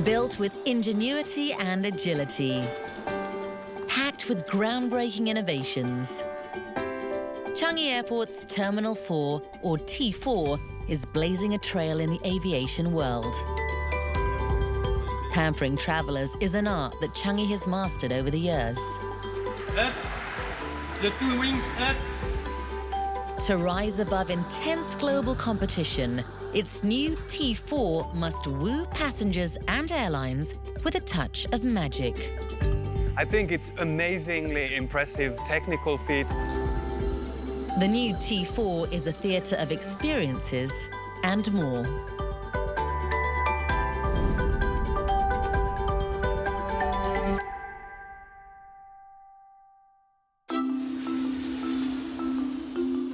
Built with ingenuity and agility. Packed with groundbreaking innovations. Changi Airport's Terminal 4, or T4, is blazing a trail in the aviation world. Pampering travellers is an art that Changi has mastered over the years. Up. The 2 wings up. To rise above intense global competition, its new T4 must woo passengers and airlines with a touch of magic. I think it's amazingly impressive technical feat. The new T4 is a theatre of experiences and more.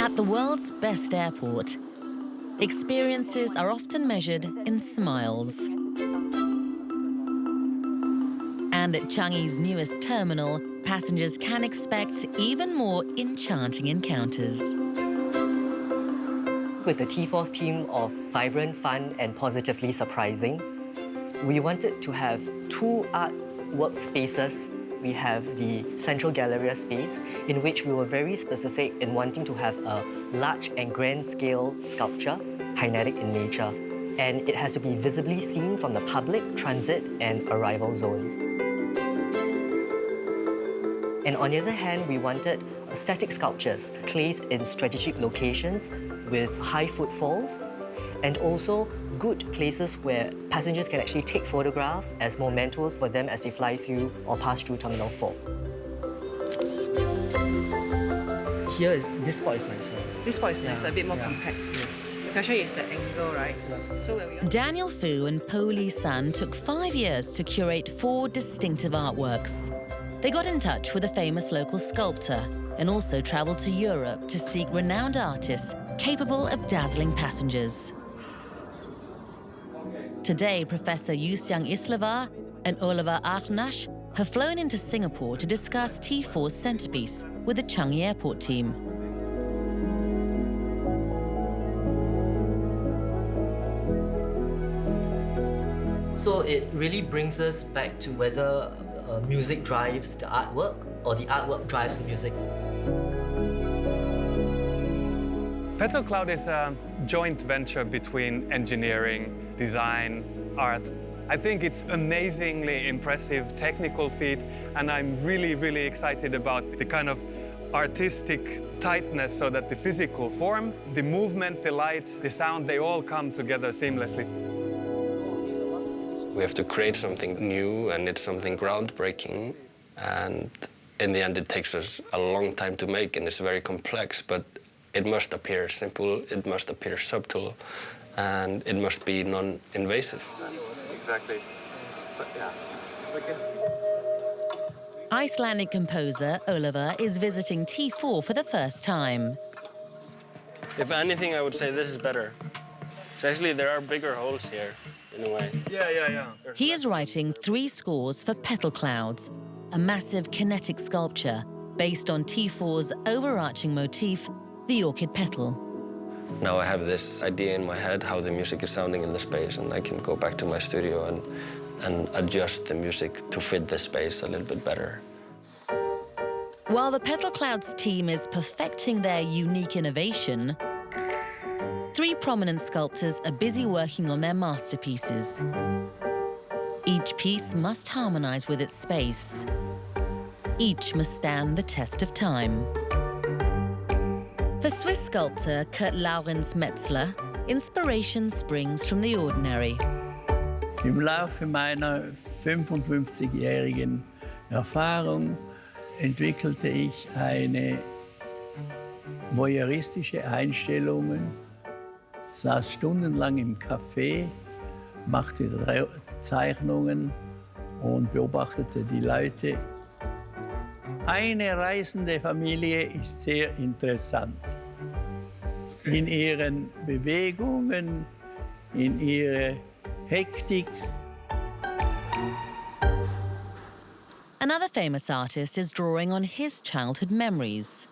At the world's best airport, experiences are often measured in smiles. And at Changi's newest terminal, passengers can expect even more enchanting encounters. With the T4's theme of vibrant, fun, and positively surprising, we wanted to have 2 art workspaces. We have the Central Galleria space, in which we were very specific in wanting to have a large and grand scale sculpture, kinetic in nature. And it has to be visibly seen from the public, transit, and arrival zones. And on the other hand, we wanted static sculptures placed in strategic locations with high footfalls, and also good places where passengers can actually take photographs as mementos for them as they fly through or pass through Terminal 4. This spot is nicer. This spot is nicer, a bit more compact. Yes. The question is the angle, right? So where we are. Daniel Fu and Po Lee San took 5 years to curate 4 distinctive artworks. They got in touch with a famous local sculptor and also traveled to Europe to seek renowned artists capable of dazzling passengers. Today, Professor Yusiang Islava and Oliver Arnash have flown into Singapore to discuss T4's centerpiece with the Changi Airport team. So it really brings us back to whether music drives the artwork or the artwork drives the music. Petal Cloud is a joint venture between engineering, design, art. I think it's amazingly impressive technical feat, and I'm really excited about the kind of artistic tightness, so that the physical form, the movement, the lights, the sound, they all come together seamlessly. We have to create something new, and it's something groundbreaking, and in the end it takes us a long time to make, and it's very complex, but it must appear simple, it must appear subtle, and it must be non-invasive. Exactly. But yeah. Icelandic composer Oliver is visiting T4 for the first time. If anything, I would say this is better. So actually, there are bigger holes here, in a way. Yeah. He is writing 3 scores for Petal Clouds, a massive kinetic sculpture based on T4's overarching motif, the orchid petal. Now I have this idea in my head how the music is sounding in the space, and I can go back to my studio and adjust the music to fit the space a little bit better. While the Petal Clouds team is perfecting their unique innovation, 3 prominent sculptors are busy working on their masterpieces. Each piece must harmonize with its space. Each must stand the test of time. For Swiss sculptor Kurt Laurens Metzler, inspiration springs from the ordinary. Im Laufe meiner 55-jährigen Erfahrung entwickelte ich eine voyeuristische Einstellung, saß stundenlang im Café, machte Zeichnungen und beobachtete die Leute. Eine reisende Familie ist sehr interessant. In ihren Bewegungen, in ihrer Hektik. Another famous artist is drawing on his childhood memories.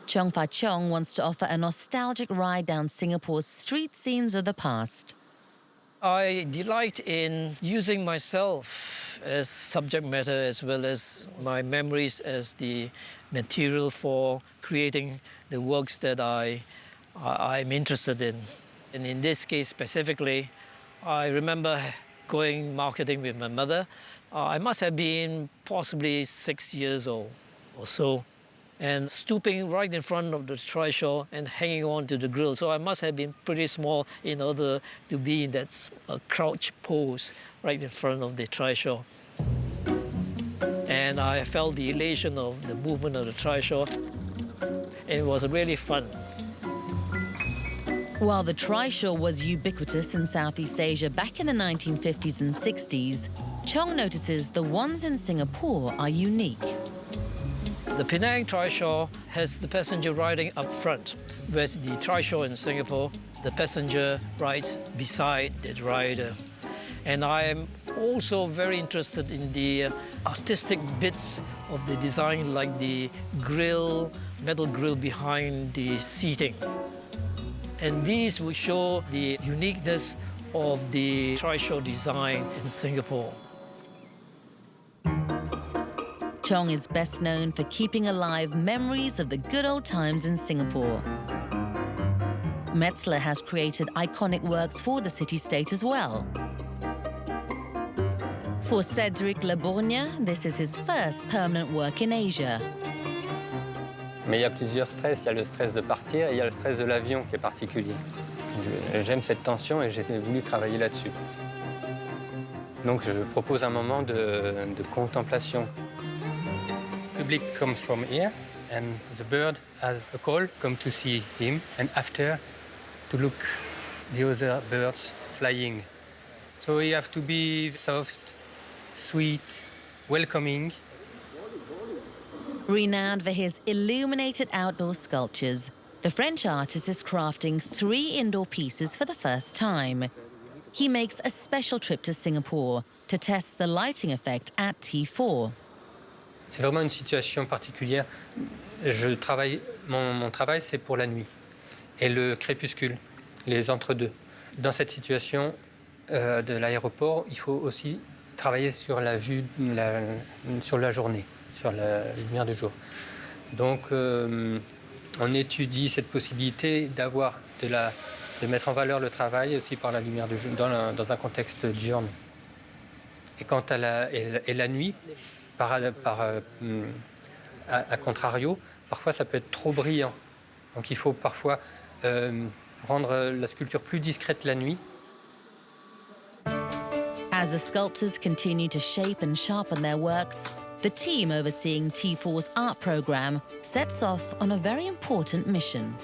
Chong Fa Chong wants to offer a nostalgic ride down Singapore's street scenes of the past. I delight in using myself as subject matter as well as my memories as the material for creating the works that I'm interested in. And in this case specifically, I remember going marketing with my mother. I must have been possibly 6 years old or so, and stooping right in front of the trishaw and hanging on to the grill. So I must have been pretty small in order to be in that crouch pose right in front of the trishaw. And I felt the elation of the movement of the trishaw, and it was really fun. While the trishaw was ubiquitous in Southeast Asia back in the 1950s and 60s, Chong notices the ones in Singapore are unique. The Penang trishaw has the passenger riding up front, whereas the trishaw in Singapore, the passenger rides beside the rider. And I am also very interested in the artistic bits of the design, like the grill, metal grill behind the seating. And these will show the uniqueness of the trishaw design in Singapore. Chong is best known for keeping alive memories of the good old times in Singapore. Metzler has created iconic works for the city-state as well. For Cédric Labourgne, this is his first permanent work in Asia. Mais il y a plusieurs stress. Il y a le stress de partir et il y a le stress de l'avion qui est particulier. J'aime cette tension et j'ai voulu travailler là-dessus. Donc je propose un moment de contemplation. The public comes from here, and the bird has a call, come to see him, and after, to look the other birds flying. So you have to be soft, sweet, welcoming. Renowned for his illuminated outdoor sculptures, the French artist is crafting 3 indoor pieces for the first time. He makes a special trip to Singapore to test the lighting effect at T4. C'est vraiment une situation particulière. Mon travail, c'est pour la nuit et le crépuscule, les entre-deux. Dans cette situation de l'aéroport, il faut aussi travailler sur la vue, sur la journée, sur la lumière du jour. Donc, on étudie cette possibilité de mettre en valeur le travail aussi par la lumière du jour, dans un contexte diurne. Et quant à la nuit, à contrario, parfois ça peut être trop brillant. Donc il faut parfois rendre la sculpture plus discrète la nuit. As the sculptors continue to shape and sharpen their works, the team overseeing T4's art program sets off on a very important mission.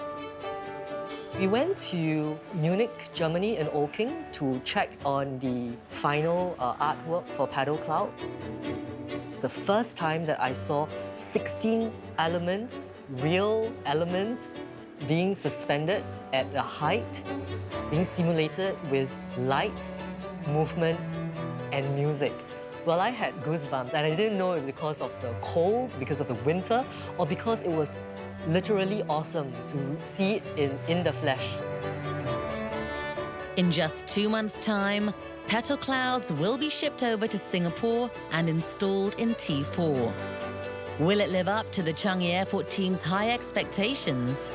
We went to Munich, Germany in Oking to check on the final artwork for Petal Cloud. The first time that I saw 16 elements, real elements, being suspended at a height, being simulated with light, movement, and music. Well, I had goosebumps, and I didn't know it because of the cold, because of the winter, or because it was literally awesome to see it in the flesh. In just 2 months' time, Petal Clouds will be shipped over to Singapore and installed in T4. Will it live up to the Changi Airport team's high expectations?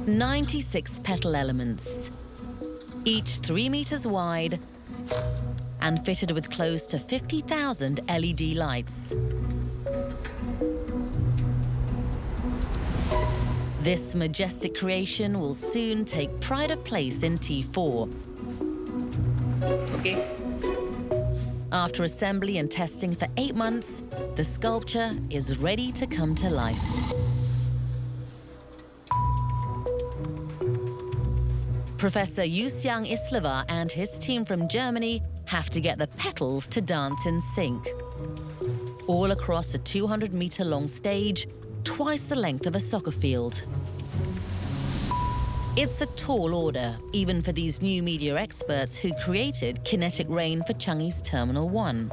"96 petal elements, each 3 meters wide and fitted with close to 50,000 LED lights. This majestic creation will soon take pride of place in T4. Okay. After assembly and testing for 8 months, the sculpture is ready to come to life. Professor Yuxiang Islava and his team from Germany have to get the petals to dance in sync. All across a 200-meter long stage, twice the length of a soccer field. It's a tall order, even for these new media experts who created kinetic rain for Changi's Terminal 1.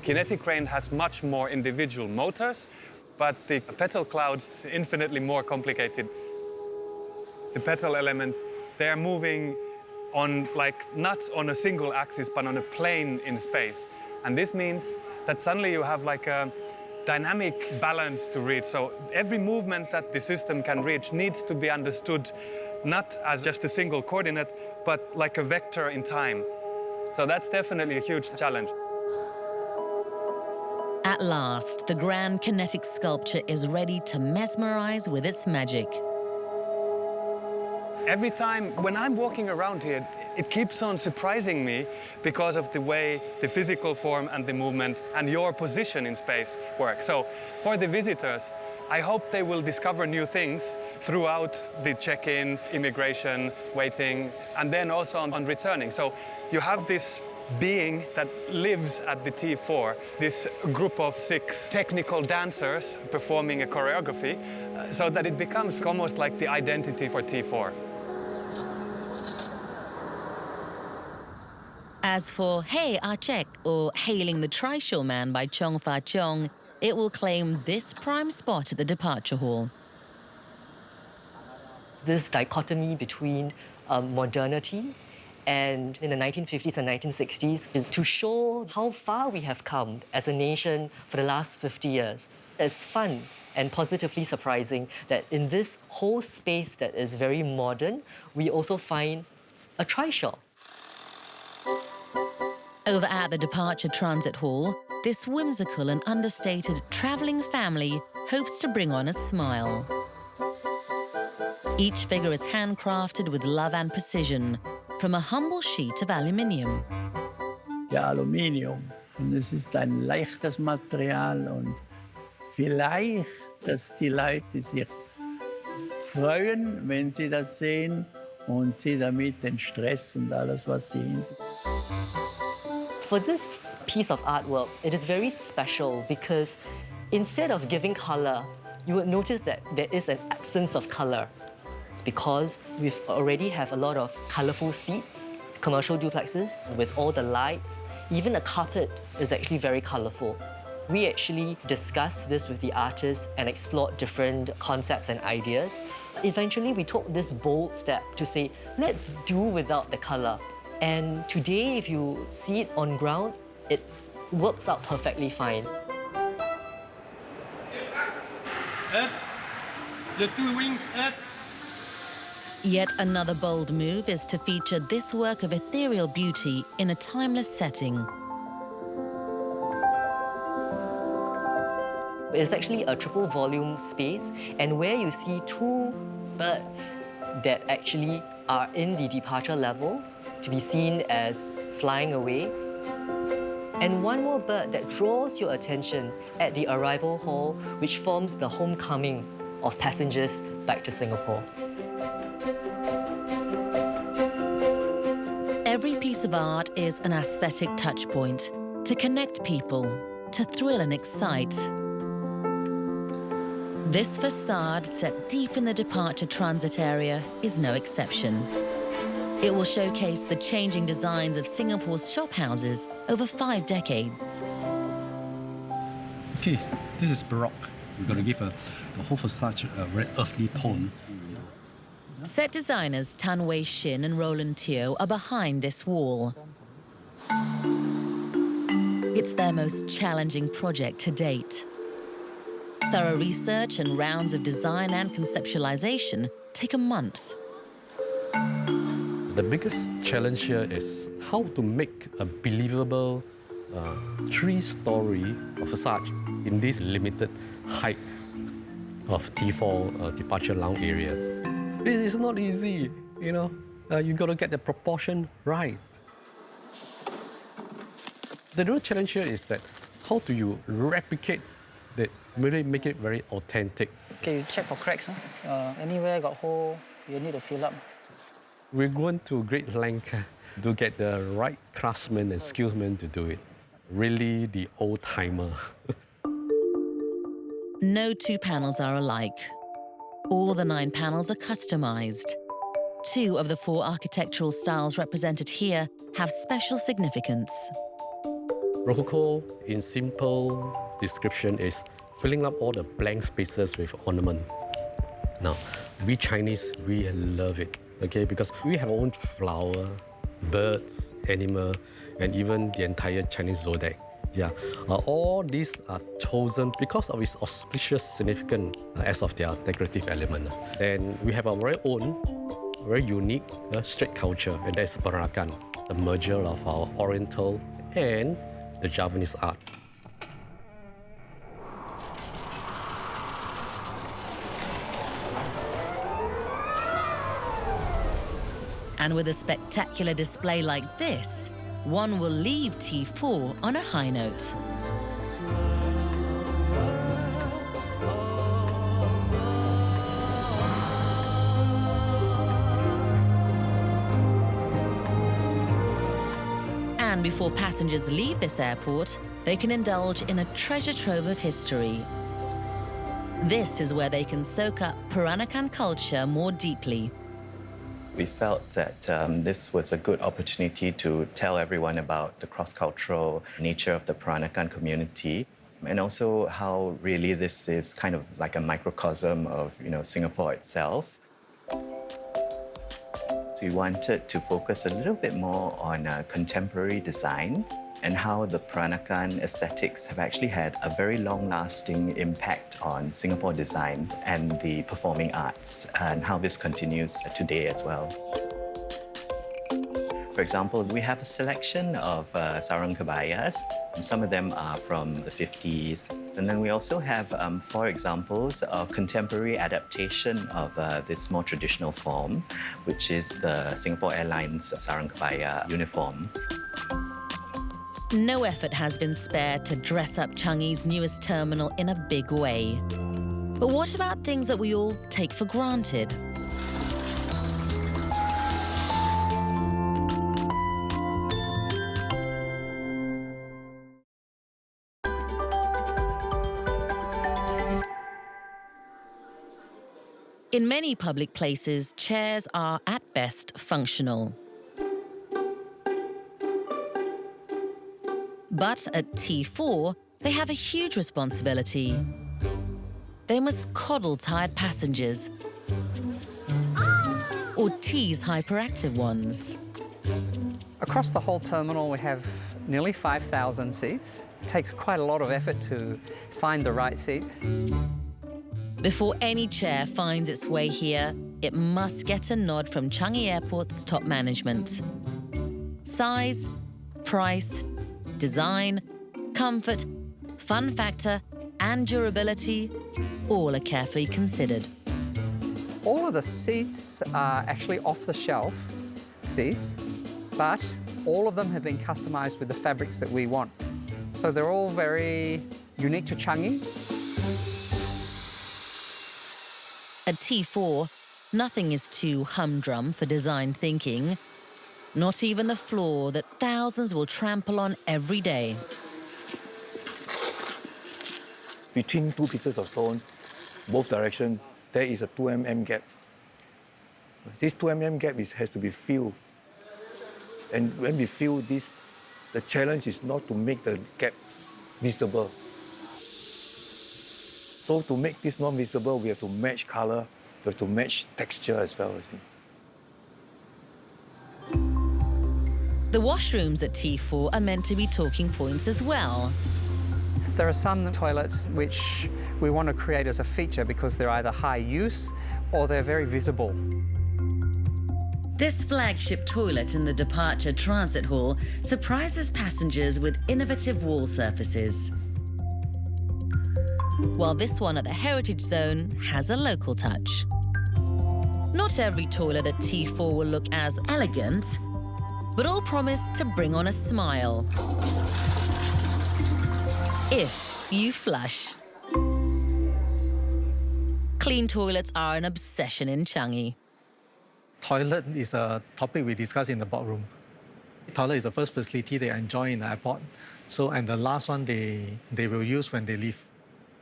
Kinetic rain has much more individual motors, but the petal clouds infinitely more complicated. The petal elements, they are moving on not on a single axis, but on a plane in space. And this means that suddenly you have like a dynamic balance to reach. So every movement that the system can reach needs to be understood not as just a single coordinate, but like a vector in time. So that's definitely a huge challenge. At last, the grand kinetic sculpture is ready to mesmerize with its magic. Every time when I'm walking around here, it keeps on surprising me because of the way the physical form and the movement and your position in space work. So for the visitors, I hope they will discover new things throughout the check-in, immigration, waiting, and then also on returning. So you have this being that lives at the T4, this group of 6 technical dancers performing a choreography, so that it becomes almost like the identity for T4. As for Hey Ah Check, or Hailing the Trishaw Man by Chong Fa Chong, it will claim this prime spot at the departure hall. This dichotomy between modernity and in the 1950s and 1960s is to show how far we have come as a nation for the last 50 years. It's fun and positively surprising that in this whole space that is very modern, we also find a trishaw. Over at the departure transit hall, this whimsical and understated travelling family hopes to bring on a smile. Each figure is handcrafted with love and precision from a humble sheet of aluminium. Ja, Aluminium. Und es ist ein leichtes Material und vielleicht, dass die Leute sich freuen, wenn sie das sehen und sie damit den Stress und alles, was sie hinter. For this piece of artwork, it is very special because instead of giving color, you would notice that there is an absence of color. It's because we already have a lot of colorful seats, commercial duplexes with all the lights. Even a carpet is actually very colorful. We actually discussed this with the artists and explored different concepts and ideas. Eventually, we took this bold step to say, let's do without the color. And today, if you see it on ground, it works out perfectly fine. Up. The 2 wings up. Yet another bold move is to feature this work of ethereal beauty in a timeless setting. It's actually a triple volume space, and where you see 2 birds that actually are in the departure level to be seen as flying away, and 1 more bird that draws your attention at the arrival hall, which forms the homecoming of passengers back to Singapore. Every piece of art is an aesthetic touchpoint to connect people, to thrill and excite. This facade, set deep in the departure transit area, is no exception. It will showcase the changing designs of Singapore's shophouses over 5 decades. Okay, this is Baroque. We're going to give the whole facade a very earthly tone. Set designers Tan Wei Shin and Roland Teo are behind this wall. It's their most challenging project to date. Thorough research and rounds of design and conceptualization take a month. The biggest challenge here is how to make a believable 3-story facade in this limited height of T4 departure lounge area. This is not easy, you know. You got to get the proportion right. The real challenge here is that how do you replicate that, really make it very authentic. Okay, you check for cracks. Anywhere got hole, you need to fill up. We're going to great length to get the right craftsmen and skillsmen to do it. Really the old-timer. No 2 panels are alike. All the 9 panels are customized. 2 of the 4 architectural styles represented here have special significance. Rococo, in simple description, is filling up all the blank spaces with ornament. Now, we Chinese, we love it, okay? Because we have our own flower, birds, animal, and even the entire Chinese zodiac. Yeah, all these are chosen because of its auspicious significance as of their decorative element. And we have our very own, very unique street culture, and that's Peranakan, the merger of our Oriental and the Javanese art. And with a spectacular display like this, one will leave T4 on a high note. And before passengers leave this airport, they can indulge in a treasure trove of history. This is where they can soak up Peranakan culture more deeply. We felt that this was a good opportunity to tell everyone about the cross-cultural nature of the Peranakan community, and also how really this is kind of like a microcosm of Singapore itself. We wanted to focus a little bit more on contemporary design and how the Peranakan aesthetics have actually had a very long-lasting impact on Singapore design and the performing arts, and how this continues today as well. For example, we have a selection of sarung kebayas. Some of them are from the 50s. And then we also have 4 examples of contemporary adaptation of this more traditional form, which is the Singapore Airlines sarung kebaya uniform. No effort has been spared to dress up Changi's newest terminal in a big way. But what about things that we all take for granted? In many public places, chairs are at best functional. But at T4, they have a huge responsibility. They must coddle tired passengers or tease hyperactive ones. Across the whole terminal, we have nearly 5,000 seats. It takes quite a lot of effort to find the right seat. Before any chair finds its way here, it must get a nod from Changi Airport's top management. Size, price, design, comfort, fun factor, and durability, all are carefully considered. All of the seats are actually off-the-shelf seats, but all of them have been customized with the fabrics that we want. So they're all very unique to Changi. At T4, nothing is too humdrum for design thinking, not even the floor that thousands will trample on every day. Between 2 pieces of stone, both directions, there is a 2 mm gap. This 2 mm gap has to be filled. And when we fill this, the challenge is not to make the gap visible. So to make this non-visible, we have to match color, we have to match texture as well. The washrooms at T4 are meant to be talking points as well. There are some toilets which we want to create as a feature because they're either high use or they're very visible. This flagship toilet in the departure transit hall surprises passengers with innovative wall surfaces. While this one at the Heritage Zone has a local touch. Not every toilet at T4 will look as elegant, but all promise to bring on a smile. If you flush. Clean toilets are an obsession in Changi. Toilet is a topic we discuss in the boardroom. Toilet is the first facility they enjoy in the airport. And the last one they will use when they leave.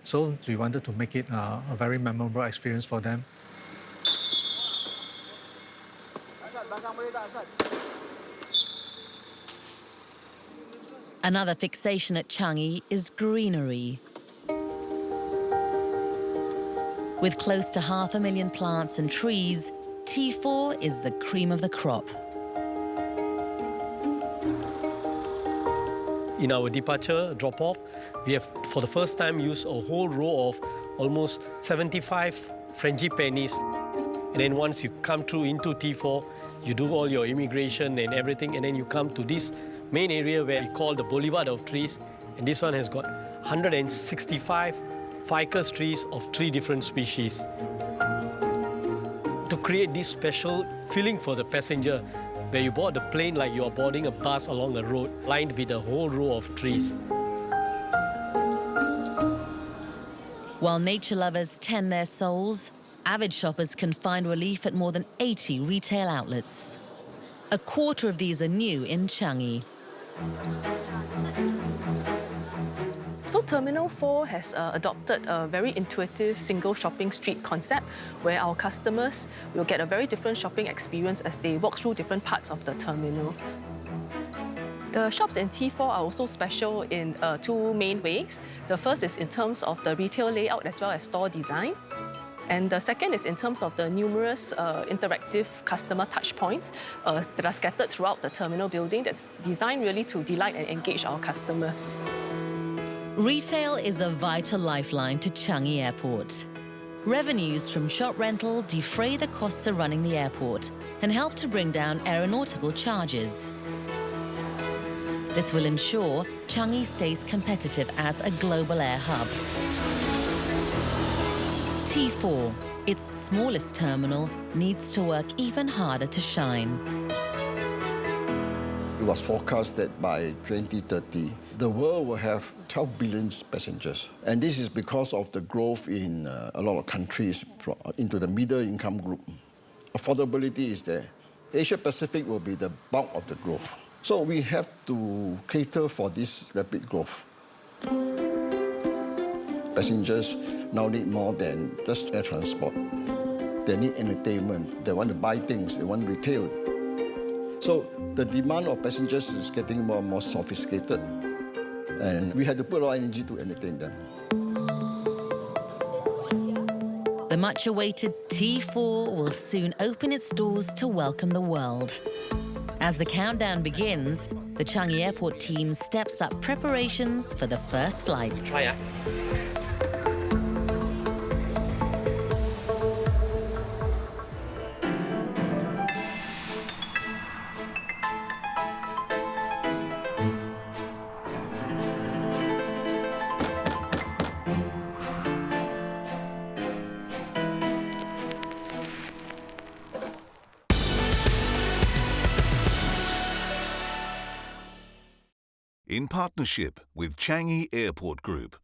So we wanted to make it a very memorable experience for them. Another fixation at Changi is greenery. With close to 500,000 plants and trees, T4 is the cream of the crop. In our departure drop-off, we have for the first time used a whole row of almost 75 frangipanis. And then once you come through into T4, you do all your immigration and everything, and then you come to this main area where we call the Boulevard of Trees. And this one has got 165 ficus trees of 3 different species. To create this special feeling for the passenger, where you board the plane like you are boarding a bus along a road, lined with a whole row of trees. While nature lovers tend their souls, avid shoppers can find relief at more than 80 retail outlets. A quarter of these are new in Changi. So Terminal 4 has adopted a very intuitive single shopping street concept where our customers will get a very different shopping experience as they walk through different parts of the terminal. The shops in T4 are also special in 2 main ways. The first is in terms of the retail layout as well as store design. And the second is in terms of the numerous interactive customer touchpoints that are scattered throughout the terminal building that's designed really to delight and engage our customers. Retail is a vital lifeline to Changi Airport. Revenues from shop rental defray the costs of running the airport and help to bring down aeronautical charges. This will ensure Changi stays competitive as a global air hub. T4, its smallest terminal, needs to work even harder to shine. It was forecast that by 2030, the world will have 12 billion passengers. And this is because of the growth in a lot of countries into the middle income group. Affordability is there. Asia Pacific will be the bulk of the growth. So we have to cater for this rapid growth. Passengers now need more than just air transport. They need entertainment, they want to buy things, they want retail. So the demand of passengers is getting more and more sophisticated, and we had to put a lot of energy to entertain them. The much-awaited T4 will soon open its doors to welcome the world. As the countdown begins, the Changi Airport team steps up preparations for the first flights. Try. In partnership with Changi Airport Group.